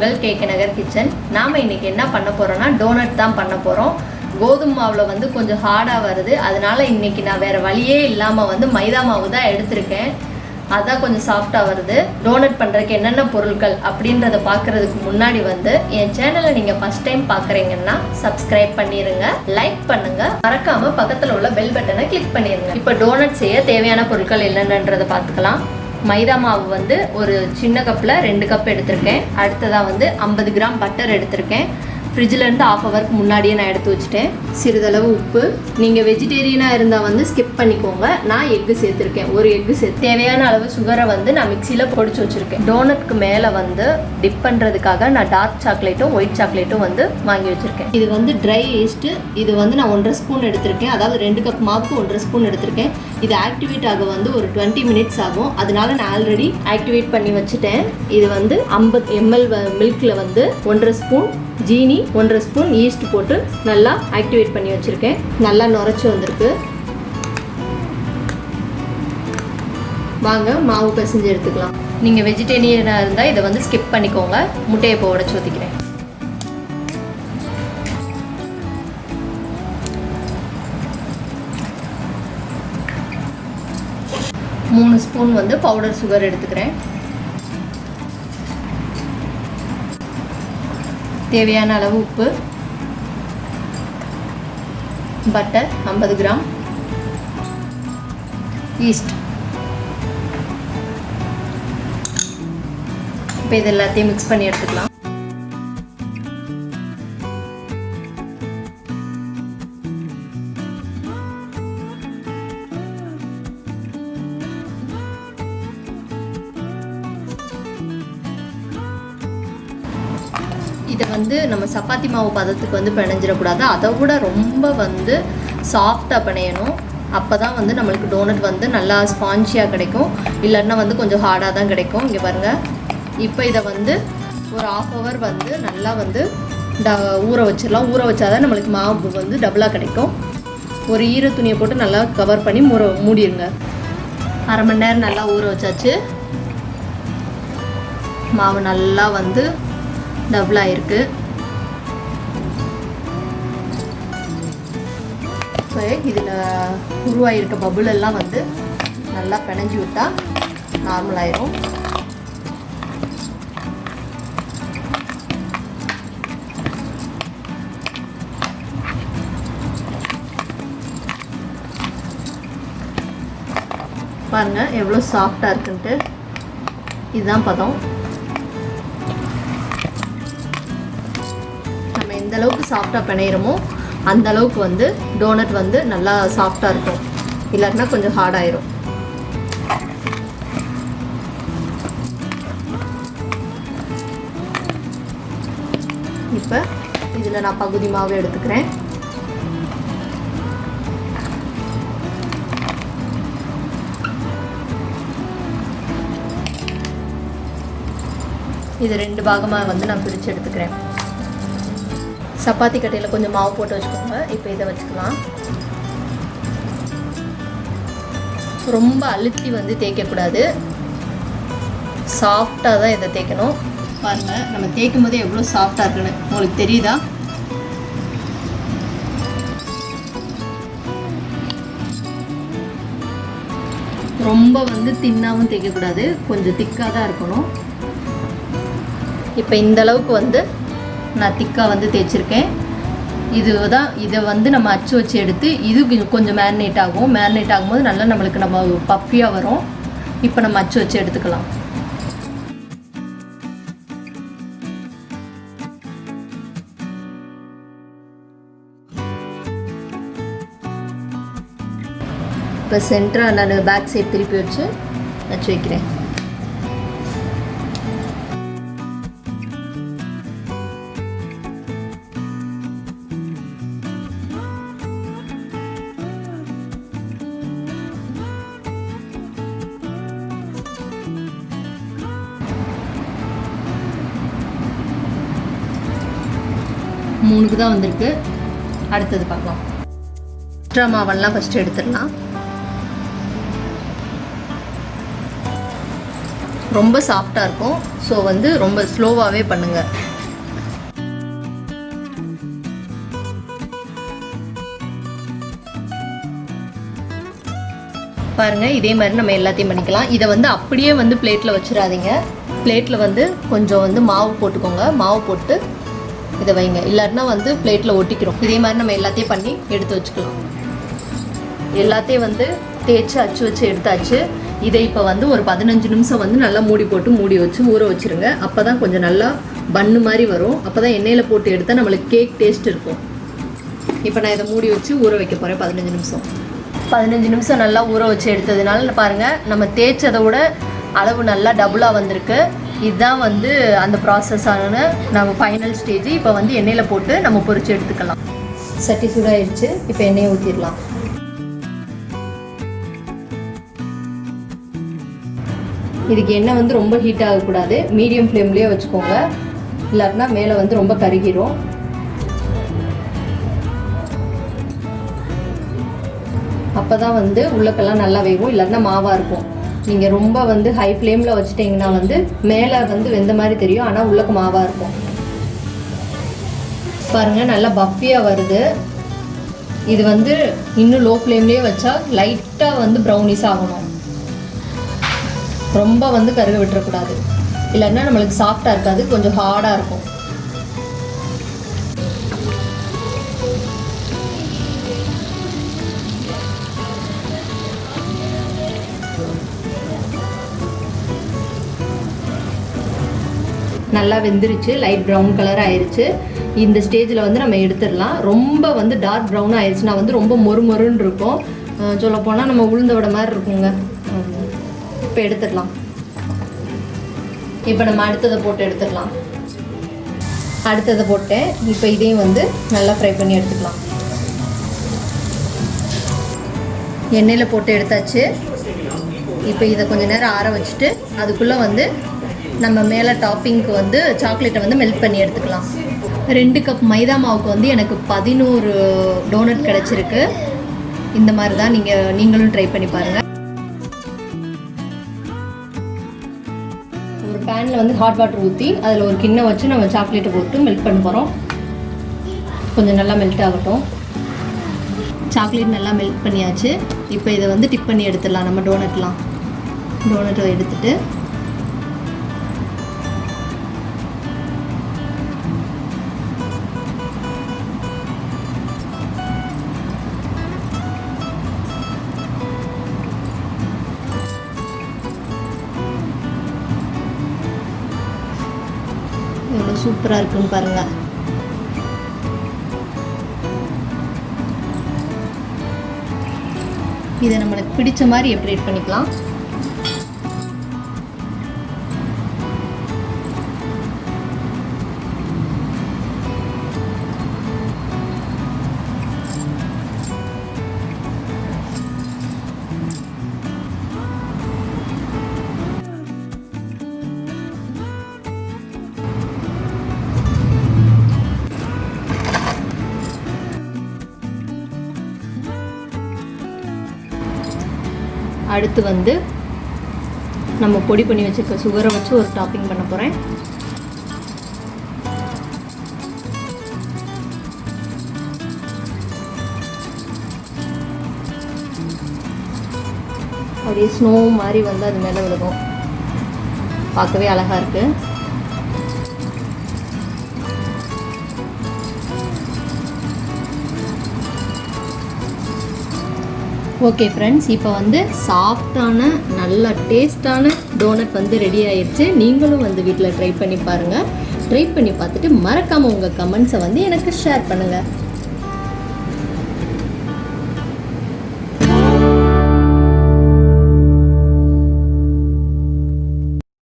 உங்கள் கேக் நகர் கிச்சன். நாம் இன்றைக்கி என்ன பண்ண போகிறோன்னா டோனட் தான் பண்ண போகிறோம். கோதுமை மாவில் வந்து கொஞ்சம் ஹார்டாக வருது, அதனால் இன்றைக்கி நான் வேறு வழியே இல்லாமல் வந்து மைதா மாவு தான் எடுத்திருக்கேன். அதான் கொஞ்சம் சாஃப்டாக வருது. டோனட் பண்ணுறதுக்கு என்னென்ன பொருட்கள் அப்படின்றத பார்க்குறதுக்கு முன்னாடி வந்து என் சேனலை நீங்கள் ஃபஸ்ட் டைம் பார்க்குறீங்கன்னா சப்ஸ்கிரைப் பண்ணிடுங்க, லைக் பண்ணுங்கள், மறக்காமல் பக்கத்தில் உள்ள பெல் பட்டனை கிளிக் பண்ணிடுங்க. இப்போ டோனட் செய்ய தேவையான பொருட்கள் என்னென்னன்றதை பார்த்துக்கலாம். மைதா மாவு வந்து ஒரு சின்ன கப்பில் 2 கப் எடுத்திருக்கேன். அடுத்ததாக வந்து 50 கிராம் பட்டர் எடுத்திருக்கேன். ஃப்ரிட்ஜிலேருந்து 1/2 ஹவருக்கு முன்னாடியே நான் எடுத்து வச்சுட்டேன். சிறிதளவு உப்பு. நீங்கள் வெஜிடேரியனாக இருந்தால் வந்து ஸ்கிப் பண்ணிக்கோங்க. நான் எக்கு சேர்த்துருக்கேன், ஒரு எக்கு சேர்த்து. தேவையான அளவு சுகரை வந்து நான் மிக்சியில் பொடிச்சு வச்சுருக்கேன். டோனட்க்கு மேலே வந்து டிப் பண்ணுறதுக்காக நான் டார்க் சாக்லேட்டும் ஒயிட் சாக்லேட்டும் வந்து வாங்கி வச்சுருக்கேன். இது வந்து ட்ரை ஈஸ்ட்டு. இது வந்து நான் 1.5 ஸ்பூன் எடுத்திருக்கேன். அதாவது 2 கப் மாவுக்கு 1.5 ஸ்பூன் எடுத்திருக்கேன். இது ஆக்டிவேட் ஆக வந்து ஒரு 20 மினிட்ஸ் ஆகும். அதனால நான் ஆல்ரெடி ஆக்டிவேட் பண்ணி வச்சுட்டேன். இது வந்து 50 ml மில்கில் வந்து 1.5 ஸ்பூன் ஜீனி, 1.5 ஸ்பூன் ஈஸ்ட் போட்டு நல்லா ஆக்டிவேட் பண்ணி வச்சுருக்கேன். நல்லா நுரைச்சி வந்திருக்கு. வாங்க மாவு பிசைஞ்சு எடுத்துக்கலாம். நீங்கள் வெஜிடேரியனாக இருந்தால் இதை வந்து ஸ்கிப் பண்ணிக்கோங்க. முட்டையை இப்போ உடைச்சி ஊற்றிக்கிறேன். மூணு ஸ்பூன் வந்து பவுடர் சுகர் எடுத்துக்கிறேன். தேவையான அளவு உப்பு, பட்டர் 50 கிராம், ஈஸ்ட். இப்போ இது எல்லாத்தையும் மிக்ஸ் பண்ணி எடுத்துக்கலாம். இதை வந்து நம்ம சப்பாத்தி மாவு பதத்துக்கு வந்து பிணைஞ்சிடக்கூடாது. அதை விட ரொம்ப வந்து சாஃப்டாக பிணையணும். அப்போ தான் வந்து நம்மளுக்கு டோனட் வந்து நல்லா ஸ்பான்ஜியாக கிடைக்கும். இல்லைன்னா வந்து கொஞ்சம் ஹார்டாக தான் கிடைக்கும். இங்கே பாருங்கள். இப்போ இதை வந்து ஒரு 1/2 ஹவர் வந்து நல்லா வந்து ஊற வச்சிடலாம். ஊற வச்சாதான் நம்மளுக்கு மாவு வந்து டபுளாக கிடைக்கும். ஒரு ஈர துணியை போட்டு நல்லா கவர் பண்ணி மூடிடுங்க. 1/2 மணி நேரம் நல்லா ஊற வச்சாச்சு. மாவு நல்லா வந்து டபுளாக இருக்குது. இப்போ இதில் உருவாகிருக்க பபுள் எல்லாம் வந்து நல்லா பிணைஞ்சி விட்டால் நார்மலாயிரும். பாருங்கள் எவ்வளோ சாஃப்டாக இருக்குன்ட்டு. இதுதான் பதம். எந்த அளவுக்கு சாஃப்டாக பிணையிறமோ அந்த அளவுக்கு வந்து டோனட் வந்து நல்லா சாஃப்டாக இருக்கும். இல்லைன்னா கொஞ்சம் ஹார்டாயிரும். இப்போ இதில் நான் பகுதி மாவு எடுத்துக்கிறேன். இது 2 பாகமாக வந்து நான் பிரித்து எடுத்துக்கிறேன். சப்பாத்தி கட்டையில் கொஞ்சம் மாவு போட்டு வச்சுக்கோங்க. இப்போ இதை வச்சுக்கலாம். ரொம்ப அழுத்தி வந்து தேய்க்கக்கூடாது, சாஃப்டாக தான் இதை தேய்க்கணும். பாருங்கள், நம்ம தேய்க்கும் போதே எவ்வளோ சாஃப்டாக இருக்குன்னு உங்களுக்கு தெரியுதா? ரொம்ப வந்து தின்னாகவும் தேய்க்கக்கூடாது, கொஞ்சம் திக்காக தான் இருக்கணும். இப்போ இந்த அளவுக்கு வந்து நான் திக்காக வந்து தேய்ச்சிருக்கேன். இதை வந்து நம்ம அச்சு வச்சு எடுத்து இது கொஞ்சம் மேரினேட் ஆகும். மேரினேட் ஆகும்போது நல்லா நம்மளுக்கு நம்ம பஃபியாக வரும். இப்போ நம்ம அச்சு வச்சு எடுத்துக்கலாம். இப்போ சென்டராக நான் பேக் சைட் திருப்பி வச்சு அச்சு வைக்கிறேன். மூணுக்கு தான் வந்திருக்கு. அடுத்தது பார்க்கலாம். எக்ஸ்ட்ரா மாவெல்லாம் ஃபஸ்ட்டு எடுத்துடலாம். ரொம்ப சாஃப்டாக இருக்கும். ஸோ வந்து ரொம்ப ஸ்லோவாகவே பண்ணுங்கள். பாருங்கள், இதே மாதிரி நம்ம எல்லாத்தையும் பண்ணிக்கலாம். இதை வந்து அப்படியே வந்து பிளேட்டில் வச்சிடாதீங்க. பிளேட்டில் வந்து கொஞ்சம் வந்து மாவு போட்டுக்கோங்க. மாவு போட்டு இதை வைங்க, இல்லாட்டினா வந்து பிளேட்டில் ஒட்டிக்கிறோம். இதே மாதிரி நம்ம எல்லாத்தையும் பண்ணி எடுத்து வச்சுக்கலாம். எல்லாத்தையும் வந்து தேய்ச்சி அச்சு வச்சு எடுத்தாச்சு. இதை இப்போ வந்து ஒரு 15 நிமிஷம் வந்து நல்லா மூடி போட்டு மூடி வச்சு ஊற வச்சுருங்க. அப்போ தான் கொஞ்சம் நல்லா பன்னு மாதிரி வரும். அப்போ தான் எண்ணெயில் போட்டு எடுத்தால் நம்மளுக்கு கேக் டேஸ்ட் இருக்கும். இப்போ நான் இதை மூடி வச்சு ஊற வைக்க போகிறேன் 15 நிமிஷம். 15 நிமிஷம் நல்லா ஊற வச்சு எடுத்ததுனால பாருங்கள், நம்ம தேய்ச்சதை விட அளவு நல்லா டபுளாக வந்திருக்கு. இதுதான் வந்து அந்த ப்ராசஸான நம்ம ஃபைனல் ஸ்டேஜ். இப்போ வந்து எண்ணெயில் போட்டு நம்ம பொரிச்சு எடுத்துக்கலாம். சட்டி சூடாகிடுச்சு. இப்போ எண்ணெயை ஊற்றிடலாம். இதுக்கு எண்ணெய் வந்து ரொம்ப ஹீட் ஆகக்கூடாது. மீடியம் ஃப்ளேம்லேயே வச்சுக்கோங்க, இல்லாட்டினா மேலே வந்து ரொம்ப கருகிரும். அப்போ தான் வந்து உள்ளக்கெல்லாம் நல்லா வேகும், இல்லாட்டினா மாவாக இருக்கும். நீங்கள் ரொம்ப வந்து ஹை ஃப்ளேமில் வச்சுட்டிங்கன்னா வந்து மேலே வந்து வெந்த மாதிரி தெரியும், ஆனால் உள்ளக்க மாவாக இருக்கும். பாருங்கள், நல்லா பஃபியாக வருது. இது வந்து இன்னும் லோ ஃப்ளேம்லேயே வச்சா லைட்டாக வந்து ப்ரௌனிஸ் ஆகணும். ரொம்ப வந்து கருக விட்டுறக்கூடாது, இல்லைன்னா நம்மளுக்கு சாஃப்டாக இருக்காது, கொஞ்சம் ஹார்டாக இருக்கும். நல்லா வெந்துருச்சு, லைட் ப்ரௌன் கலர் ஆயிடுச்சு. இந்த ஸ்டேஜில் வந்து நம்ம எடுத்துடலாம். ரொம்ப வந்து டார்க் ப்ரௌன் ஆயிடுச்சுன்னா வந்து ரொம்ப மொறுமொறுன்னு இருக்கும். சொல்லப்போனால் நம்ம உளுந்த விட மாதிரி இருக்குங்க. இப்போ எடுத்துடலாம். இப்போ நம்ம அடுத்ததை போட்டு எடுத்துடலாம். அடுத்ததை போட்டேன். இப்போ இதையும் வந்து நல்லா ஃப்ரை பண்ணி எடுத்துக்கலாம். எண்ணெயில் போட்டு எடுத்தாச்சு. இப்போ இதை கொஞ்சம் நேரம் ஆற வச்சுட்டு அதுக்குள்ளே வந்து நம்ம மேலே டாப்பிங்க்கு வந்து சாக்லேட்டை வந்து மெல்ட் பண்ணி எடுத்துக்கலாம். 2 கப் மைதா மாவுக்கு வந்து எனக்கு 11 டோனட் கிடச்சிருக்கு. இந்த மாதிரி தான் நீங்களும் ட்ரை பண்ணி பாருங்கள். ஒரு பேனில் வந்து ஹாட் வாட்டர் ஊற்றி அதில் ஒரு கிண்ணம் வச்சு நம்ம சாக்லேட்டை போட்டு மெல்ட் பண்ண போகிறோம். கொஞ்சம் நல்லா மெல்ட் ஆகட்டும். சாக்லேட் நல்லா மெல்ட் பண்ணியாச்சு. இப்போ இதை வந்து டிப் பண்ணி எடுத்துடலாம். நம்ம டோனட்டை எடுத்துகிட்டு எவ்வளோ சூப்பராக இருக்குன்னு பாருங்கள். இதை நம்மளுக்கு பிடிச்ச மாதிரி டெக்கரேட் பண்ணிக்கலாம். அடுத்து வந்து நம்ம பொடி பண்ணி வச்சுருக்க சுகரை வச்சு ஒரு டாப்பிங் பண்ண போகிறேன். அப்படியே ஸ்னோ மாதிரி வந்து அது மேலே விழுகும். பார்க்கவே அழகாக இருக்குது. ஓகே ஃப்ரெண்ட்ஸ், இப்போ வந்து சாஃப்டான நல்ல டேஸ்டான டோனட் வந்து ரெடி ஆயிடுச்சு. நீங்களும் வந்து வீட்டில் ட்ரை பண்ணி பாருங்கள். ட்ரை பண்ணி பார்த்துட்டு மறக்காமல் உங்கள் கமெண்ட்ஸை வந்து எனக்கு ஷேர் பண்ணுங்கள்.